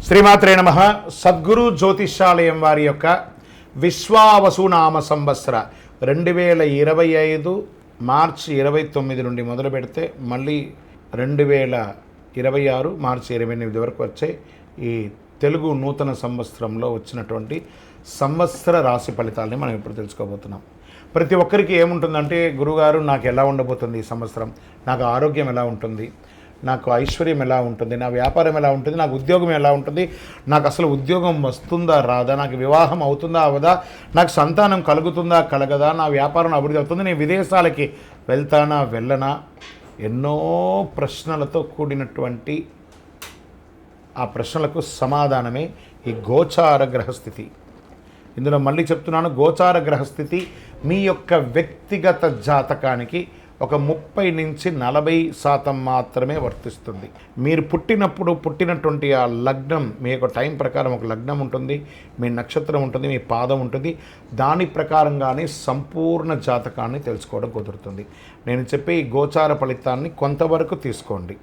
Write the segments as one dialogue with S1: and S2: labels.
S1: శ్రీమాత్రే నమః. సద్గురు జ్యోతిష్యాలయం వారి యొక్క విశ్వావసునామ సంవత్సర 2025 మార్చి 29 నుండి మొదలు పెడితే మళ్ళీ 2026 మార్చి 28 వరకు వచ్చే ఈ తెలుగు నూతన సంవత్సరంలో వచ్చినటువంటి సంవత్సర రాశి ఫలితాలని మనం ఇప్పుడు తెలుసుకోబోతున్నాం. ప్రతి ఒక్కరికి ఏముంటుందంటే, గురుగారు నాకు ఎలా ఉండబోతుంది ఈ సంవత్సరం, నాకు ఆరోగ్యం ఎలా ఉంటుంది, నాకు ఐశ్వర్యం ఎలా ఉంటుంది, నా వ్యాపారం ఎలా ఉంటుంది, నాకు ఉద్యోగం ఎలా ఉంటుంది, నాకు అసలు ఉద్యోగం వస్తుందా రాదా, నాకు వివాహం అవుతుందా అవదా, నాకు సంతానం కలుగుతుందా కలగదా, నా వ్యాపారం అభివృద్ధి అవుతుంది, నేను విదేశాలకి వెళ్తానా వెళ్ళనా, ఎన్నో ప్రశ్నలతో కూడినటువంటి ఆ ప్రశ్నలకు సమాధానమే ఈ గోచార గ్రహస్థితి. ఇందులో మళ్ళీ చెప్తున్నాను, గోచార గ్రహస్థితి మీ యొక్క వ్యక్తిగత జాతకానికి ఒక 30 నుంచి 40% మాత్రమే వర్తిస్తుంది. మీరు పుట్టినటువంటి ఆ లగ్నం, మీ యొక్క టైం ప్రకారం ఒక లగ్నం ఉంటుంది, మీ నక్షత్రం ఉంటుంది, మీ పాదం ఉంటుంది. దాని ప్రకారంగానే సంపూర్ణ జాతకాన్ని తెలుసుకోవడం కుదురుతుంది. నేను చెప్పే ఈ గోచార ఫలితాన్ని కొంతవరకు తీసుకోండి.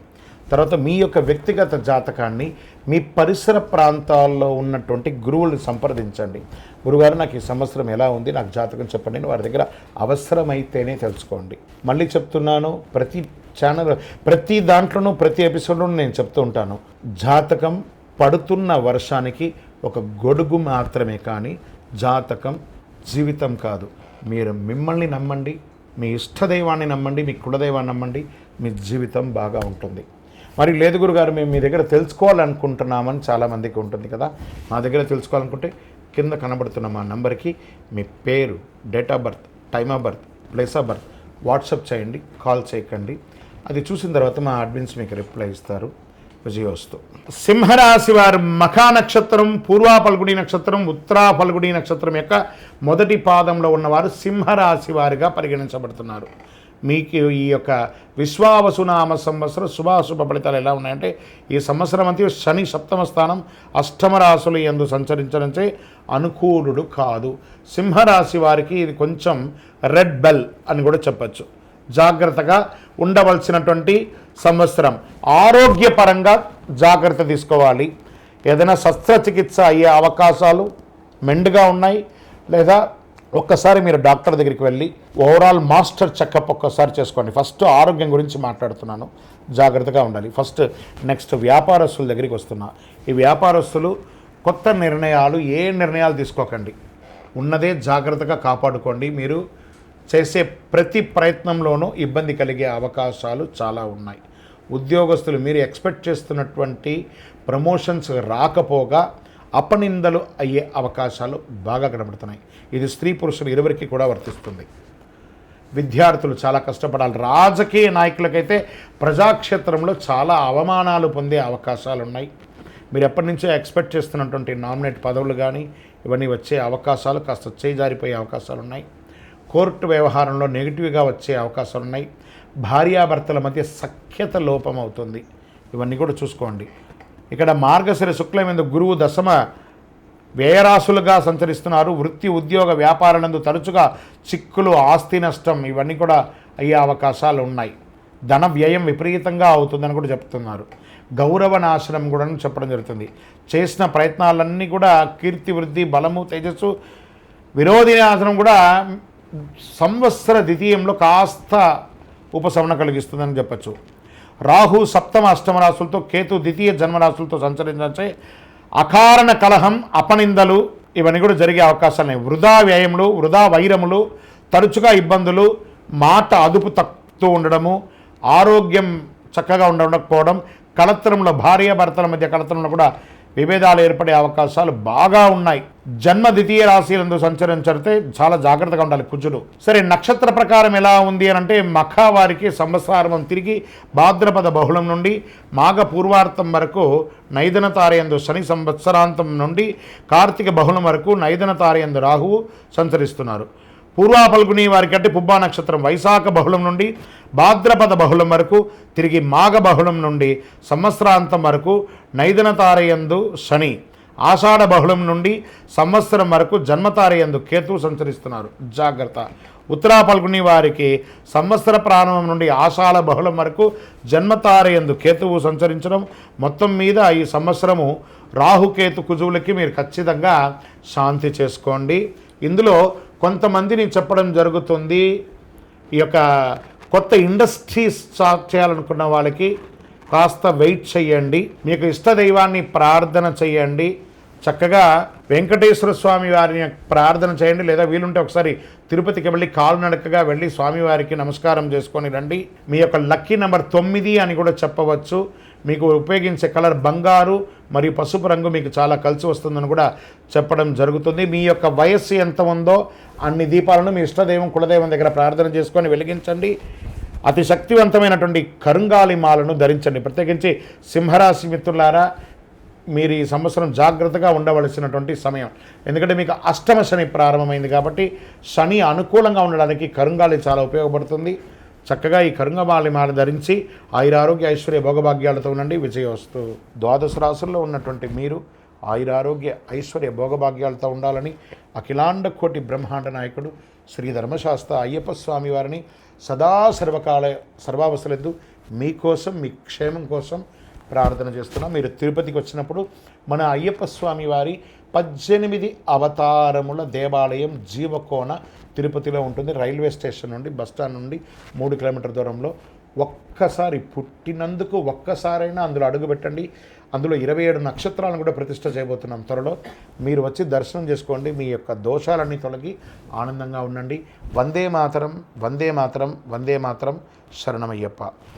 S1: తర్వాత మీ యొక్క వ్యక్తిగత జాతకాన్ని మీ పరిసర ప్రాంతాల్లో ఉన్నటువంటి గురువులను సంప్రదించండి. గురుగారు నాకు ఈ సంవత్సరం ఎలా ఉంది, నాకు జాతకం చెప్పండి అని వారి దగ్గర అవసరమైతేనే తెలుసుకోండి. మళ్ళీ చెప్తున్నాను, ప్రతి దాంట్లోనూ ప్రతి ఎపిసోడ్లోనూ నేను చెప్తూ ఉంటాను, జాతకం పడుతున్న వర్షానికి ఒక గొడుగు మాత్రమే, కానీ జాతకం జీవితం కాదు. మీరు మిమ్మల్ని నమ్మండి, మీ ఇష్టదైవాన్ని నమ్మండి, మీ కులదైవాన్ని నమ్మండి, మీ జీవితం బాగా ఉంటుంది. మరి లేదు గురుగారు, మేము మీ దగ్గర తెలుసుకోవాలనుకుంటున్నామని చాలామందికి ఉంటుంది కదా. మా దగ్గర తెలుసుకోవాలనుకుంటే కింద కనబడుతున్న మా నంబర్కి మీ పేరు, date of birth, time of birth, place of birth WhatsApp చేయండి, కాల్ చేయకండి. అది చూసిన తర్వాత మా అడ్మిన్స్ మీకు రిప్లై ఇస్తారు. విజయోస్తు. సింహరాశి వారు మఖా నక్షత్రం, పూర్వా ఫల్గుణి నక్షత్రం, ఉత్తరా ఫల్గుణి నక్షత్రం యొక్క మొదటి పాదంలో ఉన్నవారు సింహరాశి వారిగా పరిగణించబడుతున్నారు. మీకు ఈ యొక్క విశ్వావసునామ సంవత్సరం శుభాశుభ ఫలితాలు ఎలా ఉన్నాయంటే, ఈ సంవత్సరం అంతా శని 7వ స్థానం, 8వ రాశులు యందు సంచరించడంచే అనుకూలుడు కాదు. సింహరాశి వారికి ఇది కొంచెం రెడ్ బెల్ అని కూడా చెప్పచ్చు. జాగ్రత్తగా ఉండవలసినటువంటి సంవత్సరం. ఆరోగ్యపరంగా జాగ్రత్త తీసుకోవాలి. ఏదైనా శస్త్రచికిత్స అయ్యే అవకాశాలు మెండుగా ఉన్నాయి. లేదా ఒక్కసారి మీరు డాక్టర్ దగ్గరికి వెళ్ళి ఓవరాల్ మాస్టర్ చెకప్ ఒక్కసారి చేసుకోండి. ఫస్ట్ ఆరోగ్యం గురించి మాట్లాడుతున్నాను, జాగ్రత్తగా ఉండాలి. నెక్స్ట్ వ్యాపారస్తుల దగ్గరికి వస్తున్నా. ఈ వ్యాపారస్తులు కొత్త నిర్ణయాలు, ఏ నిర్ణయాలు తీసుకోకండి, ఉన్నదే జాగ్రత్తగా కాపాడుకోండి. మీరు చేసే ప్రతి ప్రయత్నంలోనూ ఇబ్బంది కలిగే అవకాశాలు చాలా ఉన్నాయి. ఉద్యోగస్తులు మీరు ఎక్స్పెక్ట్ చేస్తున్నటువంటి ప్రమోషన్స్ రాకపోగా అపనిందలు అయ్యే అవకాశాలు బాగా కనబడుతున్నాయి. ఇది స్త్రీ పురుషులు ఇరువురికి కూడా వర్తిస్తుంది. విద్యార్థులు చాలా కష్టపడాలి. రాజకీయ నాయకులకైతే ప్రజాక్షేత్రంలో చాలా అవమానాలు పొందే అవకాశాలు ఉన్నాయి. మీరు ఎప్పటి నుంచో ఎక్స్పెక్ట్ చేస్తున్నటువంటి నామినేట్ పదవులు కానీ ఇవన్నీ వచ్చే అవకాశాలు కాస్త చేజారిపోయే అవకాశాలు ఉన్నాయి. కోర్టు వ్యవహారంలో నెగిటివ్గా వచ్చే అవకాశాలు ఉన్నాయి. భార్యాభర్తల మధ్య సఖ్యత లోపం అవుతుంది. ఇవన్నీ కూడా చూసుకోండి. ఇక్కడ మార్గశిర శుక్లమందు గురువు దశమ వ్యయరాశులుగా సంచరిస్తున్నారు. వృత్తి, ఉద్యోగ, వ్యాపారాలందు తరచుగా చిక్కులు, ఆస్తి నష్టం ఇవన్నీ కూడా అయ్యే అవకాశాలు ఉన్నాయి. ధన వ్యయం విపరీతంగా అవుతుందని కూడా చెప్తున్నారు. గౌరవ నాశనం కూడా చెప్పడం జరుగుతుంది. చేసిన ప్రయత్నాలన్నీ కూడా కీర్తి, వృద్ధి, బలము, తేజస్సు, విరోధి నాశనం కూడా సంవత్సర ద్వితీయంలో కాస్త ఉపశమన కలిగిస్తుందని చెప్పచ్చు. రాహు 7వ 8వ రాశులతో, కేతు ద్వితీయ జన్మరాశులతో సంచరించే అకారణ కలహం, అపనిందలు ఇవన్నీ కూడా జరిగే అవకాశాలు ఉన్నాయి. వృధా వ్యయములు, వృధా వైరములు, తరచుగా ఇబ్బందులు, మాట అదుపు తక్కుతూ ఉండడము, ఆరోగ్యం చక్కగా ఉండకపోవడం, కలత్రంలో భార్యాభర్తల మధ్య కలత్రంలో కూడా విభేదాలు ఏర్పడే అవకాశాలు బాగా ఉన్నాయి. జన్మ ద్వితీయ రాశులందు సంచరించితే చాలా జాగ్రత్తగా ఉండాలి కుజుడు. సరే, నక్షత్ర ప్రకారం ఎలా ఉంది అని అంటే, మఖ వారికి సంవత్సరం తిరిగి భాద్రపద బహుళం నుండి మాఘ పూర్వార్థం వరకు నైదన తారయందు శని, సంవత్సరాంతం నుండి కార్తీక బహుళం వరకు నైదన తారయందు రాహువు సంచరిస్తున్నారు. పూర్వా ఫల్గుని వారికి అంటే పుబ్బా నక్షత్రం వైశాఖ బహుళం నుండి భాద్రపద బహుళం వరకు, తిరిగి మాఘ బహుళం నుండి సంవత్సరాంతం వరకు నైదన తారయందు శని, ఆషాఢ బహుళం నుండి సంవత్సరం వరకు జన్మతారయందు కేతువు సంచరిస్తున్నారు, జాగ్రత్త. ఉత్తరా పల్గుని వారికి సంవత్సర ప్రారంభం నుండి ఆషాఢ బహుళం వరకు జన్మతారయందు కేతువు సంచరించడం, మొత్తం మీద ఈ సంవత్సరము రాహుకేతు కుజువులకి మీరు ఖచ్చితంగా శాంతి చేసుకోండి. ఇందులో కొంతమందిని చెప్పడం జరుగుతుంది, ఈ యొక్క కొత్త ఇండస్ట్రీస్ స్టార్ట్ చేయాలనుకున్న వాళ్ళకి కాస్త వెయిట్ చేయండి. మీకు ఇష్టదైవాన్ని ప్రార్థన చేయండి, చక్కగా వెంకటేశ్వర స్వామి వారిని ప్రార్థన చేయండి, లేదా వీలుంటే ఒకసారి తిరుపతికి వెళ్ళి కాలునడకగా వెళ్ళి స్వామివారికి నమస్కారం చేసుకొని రండి. మీ యొక్క లక్కీ నెంబర్ 9 అని కూడా చెప్పవచ్చు. మీకు ఉపయోగించే కలర్ బంగారు మరియు పసుపు రంగు మీకు చాలా కలిసి వస్తుందని కూడా చెప్పడం జరుగుతుంది. మీ యొక్క వయస్సు ఎంత ఉందో అన్ని దీపాలను మీ ఇష్టదైవం కులదైవం దగ్గర ప్రార్థన చేసుకొని వెలిగించండి. అతి శక్తివంతమైనటువంటి కరుంగాలి మాలను ధరించండి. ప్రత్యేకించి సింహరాశి మిత్రులారా, మీరు ఈ సంవత్సరం జాగ్రత్తగా ఉండవలసినటువంటి సమయం. ఎందుకంటే మీకు అష్టమ శని ప్రారంభమైంది కాబట్టి శని అనుకూలంగా ఉండడానికి కరుంగాలి చాలా ఉపయోగపడుతుంది. చక్కగా ఈ కరుంగమాలి మాల ధరించి ఆయురారోగ్య ఐశ్వర్య భోగభాగ్యాలతో ఉండండి. విజయవస్తు. ద్వాదశ రాశుల్లో ఉన్నటువంటి మీరు ఆయురారోగ్య ఐశ్వర్య భోగభాగ్యాలతో ఉండాలని అఖిలాండ కోటి బ్రహ్మాండ నాయకుడు శ్రీ ధర్మశాస్త్ర అయ్యప్ప స్వామి వారిని సదా సర్వావసరద్దు మీకోసం, మీ క్షేమం కోసం ప్రార్థన చేస్తున్నాం. మీరు తిరుపతికి వచ్చినప్పుడు మన అయ్యప్ప స్వామి వారి 18 అవతారముల దేవాలయం జీవకోన తిరుపతిలో ఉంటుంది. రైల్వే స్టేషన్ నుండి, బస్టాండ్ నుండి 3 కిలోమీటర్ల దూరంలో. ఒక్కసారి పుట్టినందుకు ఒక్కసారైనా అందులో అడుగుపెట్టండి. అందులో 27 నక్షత్రాలను కూడా ప్రతిష్ఠ చేయబోతున్నాం త్వరలో. మీరు వచ్చి దర్శనం చేసుకోండి, మీ యొక్క దోషాలన్నీ తొలగి ఆనందంగా ఉండండి. వందే మాతరం, వందే మాతరం, వందే మాతరం, శరణమయ్యప్ప.